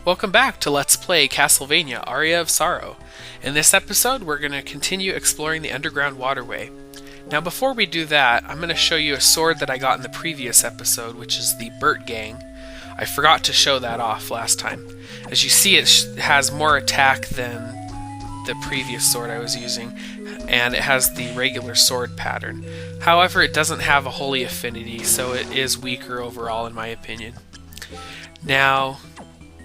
Welcome back to Let's Play Castlevania Aria of Sorrow. In this episode, we're going to continue exploring the Underground Waterway. Now before we do that, I'm going to show you a sword that I got in the previous episode, which is the Burt Gang. I forgot to show that off last time. As you see, it has more attack than the previous sword I was using, and it has the regular sword pattern. However, it doesn't have a holy affinity, so it is weaker overall in my opinion. Now,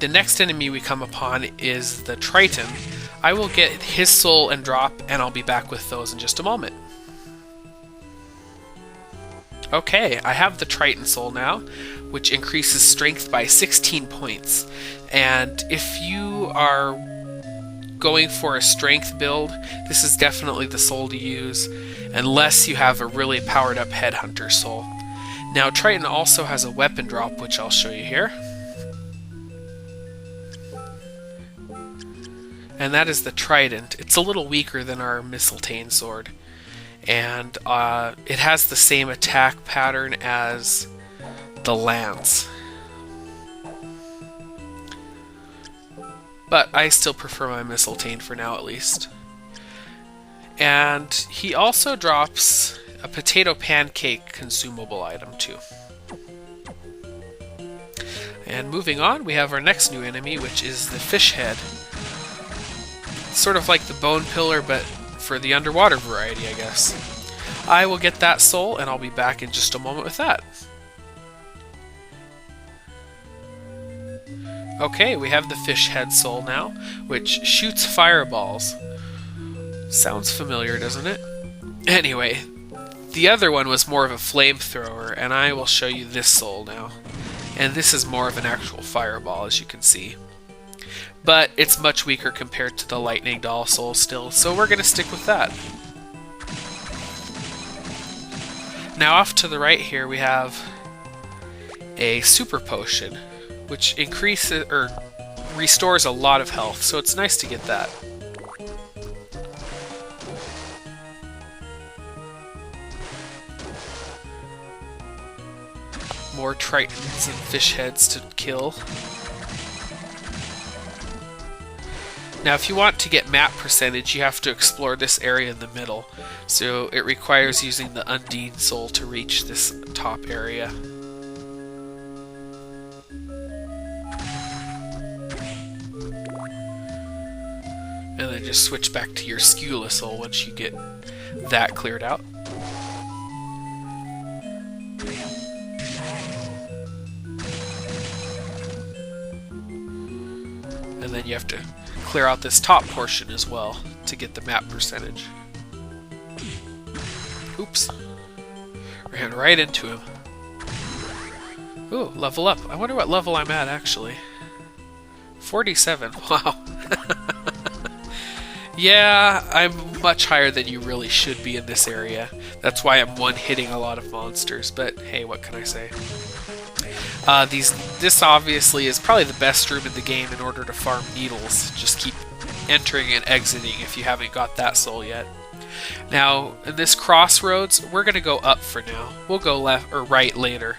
the next enemy we come upon is the Triton. I will get his soul and drop, and I'll be back with those in just a moment. Okay, I have the Triton soul now, which increases strength by 16 points. And if you are going for a strength build, this is definitely the soul to use, unless you have a really powered up headhunter soul. Now, Triton also has a weapon drop, which I'll show you here. And that is the Trident. It's a little weaker than our Mistletoe sword. And it has the same attack pattern as the Lance. But I still prefer my Mistletoe for now at least. And he also drops a potato pancake consumable item too. And moving on, we have our next new enemy, which is the Fish Head. Sort of like the Bone Pillar, but for the underwater variety, I guess. I will get that soul, and I'll be back in just a moment with that. Okay, we have the Fish Head soul now, which shoots fireballs. Sounds familiar, doesn't it? Anyway, the other one was more of a flamethrower, and I will show you this soul now. And this is more of an actual fireball, as you can see. But it's much weaker compared to the Lightning Doll soul still, so we're going to stick with that. Now off to the right here we have a super potion, which increases or restores a lot of health, so it's nice to get that. More Tritons and fish heads to kill. Now, if you want to get map percentage, you have to explore this area in the middle, so it requires using the Undine soul to reach this top area. And then just switch back to your Skula soul once you get that cleared out. And then you have to clear out this top portion as well to get the map percentage. Oops. Ran right into him. Ooh, level up. I wonder what level I'm at actually. 47. Wow. Yeah, I'm much higher than you really should be in this area. That's why I'm one-hitting a lot of monsters, but hey, what can I say? This obviously is probably the best room in the game in order to farm needles. Just keep entering and exiting if you haven't got that soul yet. Now, in this crossroads, we're going to go up for now. We'll go left or right later.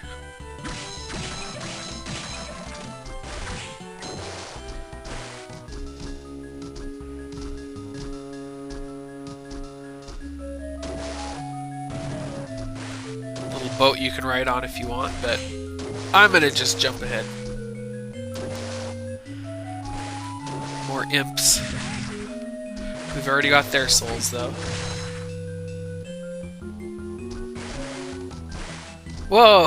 Little boat you can ride on if you want, but I'm gonna just jump ahead. More imps. We've already got their souls, though. Whoa!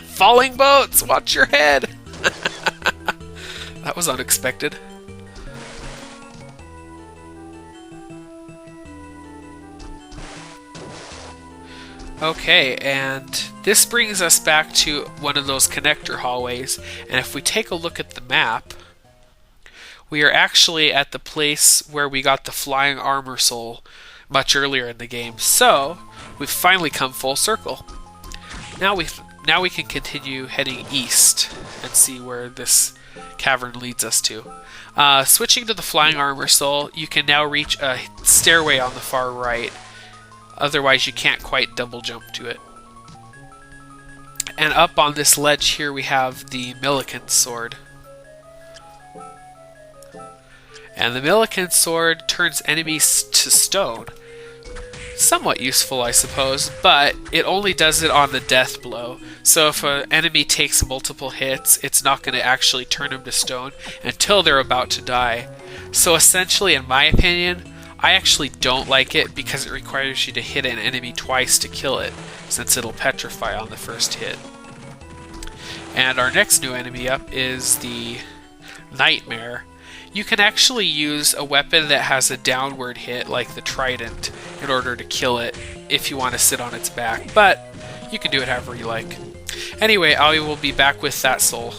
Falling boats! Watch your head! That was unexpected. Okay, and this brings us back to one of those connector hallways, and if we take a look at the map, we are actually at the place where we got the flying armor soul much earlier in the game, so we've finally come full circle. Now we can continue heading east and see where this cavern leads us to. Switching to the flying armor soul, you can now reach a stairway on the far right. Otherwise, you can't quite double jump to it. And up on this ledge here we have the Milliken sword. And the Milliken sword turns enemies to stone. Somewhat useful, I suppose, but it only does it on the death blow. So if an enemy takes multiple hits, it's not going to actually turn them to stone until they're about to die. So essentially, in my opinion, I actually don't like it because it requires you to hit an enemy twice to kill it, since it'll petrify on the first hit. And our next new enemy up is the Nightmare. You can actually use a weapon that has a downward hit, like the Triton, in order to kill it if you want to sit on its back, but you can do it however you like. Anyway, I will be back with that soul.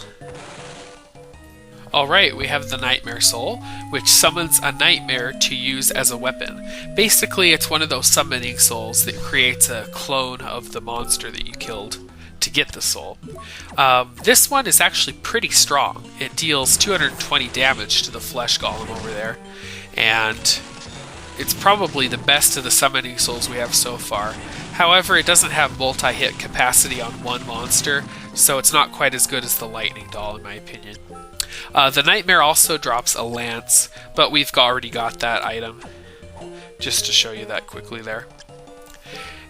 Alright, we have the Nightmare Soul, which summons a nightmare to use as a weapon. Basically, it's one of those summoning souls that creates a clone of the monster that you killed to get the soul. This one is actually pretty strong. It deals 220 damage to the flesh golem over there, and it's probably the best of the summoning souls we have so far. However, it doesn't have multi-hit capacity on one monster, so it's not quite as good as the lightning doll in my opinion. The Nightmare also drops a lance, but we've already got that item, just to show you that quickly there.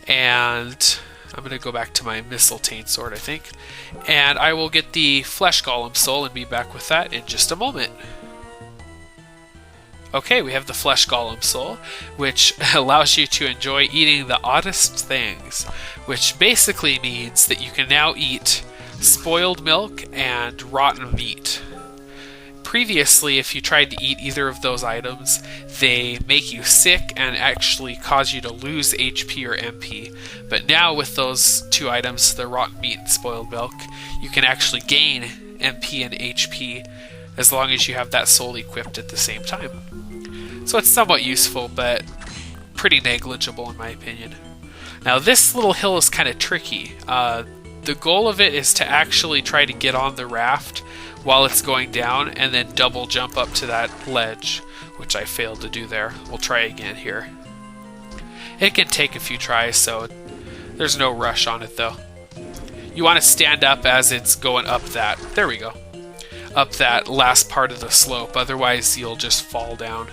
And I'm going to go back to my Mistletoe sword, I think, and I will get the Flesh Golem soul and be back with that in just a moment. Okay, we have the Flesh Golem soul, which allows you to enjoy eating the oddest things, which basically means that you can now eat spoiled milk and rotten meat. Previously, if you tried to eat either of those items, they make you sick and actually cause you to lose HP or MP. But now with those two items, the rotten meat and spoiled milk, you can actually gain MP and HP as long as you have that soul equipped at the same time. So it's somewhat useful, but pretty negligible in my opinion. Now this little hill is kind of tricky. The goal of it is to actually try to get on the raft while it's going down and then double jump up to that ledge, which I failed to do there. We'll try again here. It can take a few tries, so there's no rush on it though. You want to stand up as it's going up that, there we go, up that last part of the slope, otherwise you'll just fall down.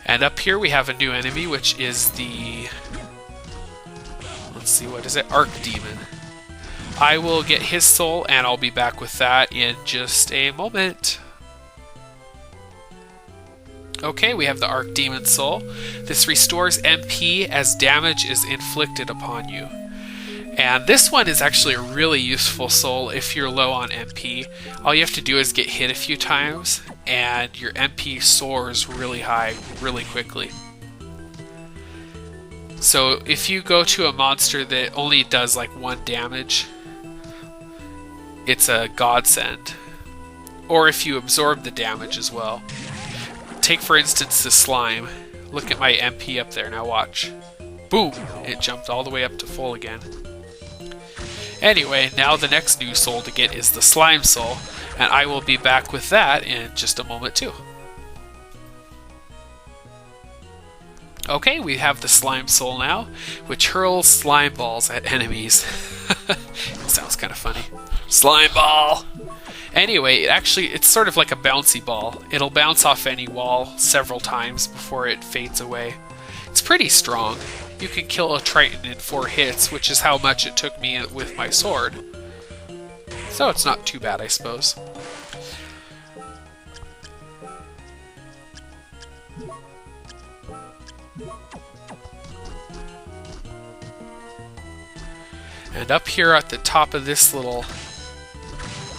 And up here we have a new enemy, which is the, let's see, what is it? Archdemon. I will get his soul and I'll be back with that in just a moment. Okay, we have the Archdemon soul. This restores MP as damage is inflicted upon you. And this one is actually a really useful soul if you're low on MP. All you have to do is get hit a few times and your MP soars really high really quickly. So if you go to a monster that only does like 1 damage, it's a godsend. Or if you absorb the damage as well. Take for instance the slime. Look at my MP up there, now watch. Boom! It jumped all the way up to full again. Anyway, now the next new soul to get is the slime soul, and I will be back with that in just a moment too. Okay, we have the slime soul now, which hurls slime balls at enemies. It sounds kind of funny. Slime ball! Anyway, it's sort of like a bouncy ball. It'll bounce off any wall several times before it fades away. It's pretty strong. You can kill a Triton in 4 hits, which is how much it took me with my sword. So it's not too bad, I suppose. And up here at the top of this little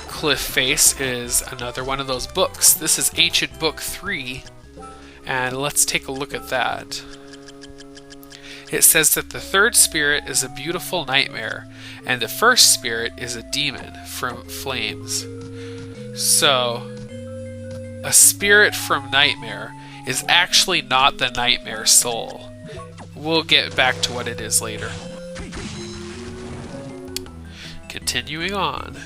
cliff face is another one of those books. This is Ancient Book 3, and let's take a look at that. It says that the third spirit is a beautiful nightmare, and the first spirit is a demon from flames. So, a spirit from nightmare is actually not the nightmare soul. We'll get back to what it is later. Continuing on.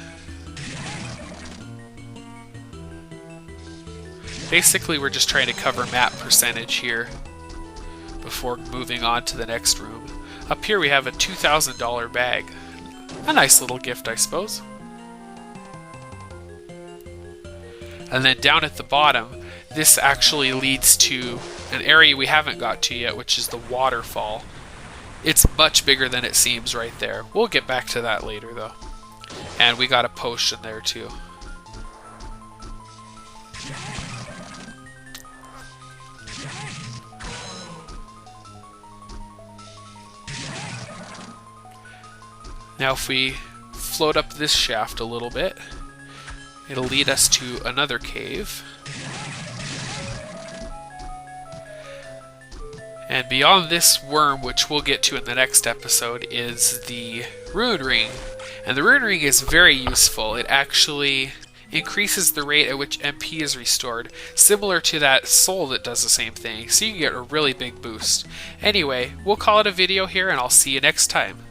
Basically, we're just trying to cover map percentage here before moving on to the next room. Up here we have a $2,000 bag. A nice little gift, I suppose. And then down at the bottom, this actually leads to an area we haven't got to yet, which is the waterfall. It's much bigger than it seems right there. We'll get back to that later though. And we got a potion there too. Now if we float up this shaft a little bit, it'll lead us to another cave. And beyond this worm, which we'll get to in the next episode, is the rune ring. And the rune ring is very useful. It actually increases the rate at which MP is restored, similar to that soul that does the same thing, so you can get a really big boost. Anyway, we'll call it a video here, and I'll see you next time.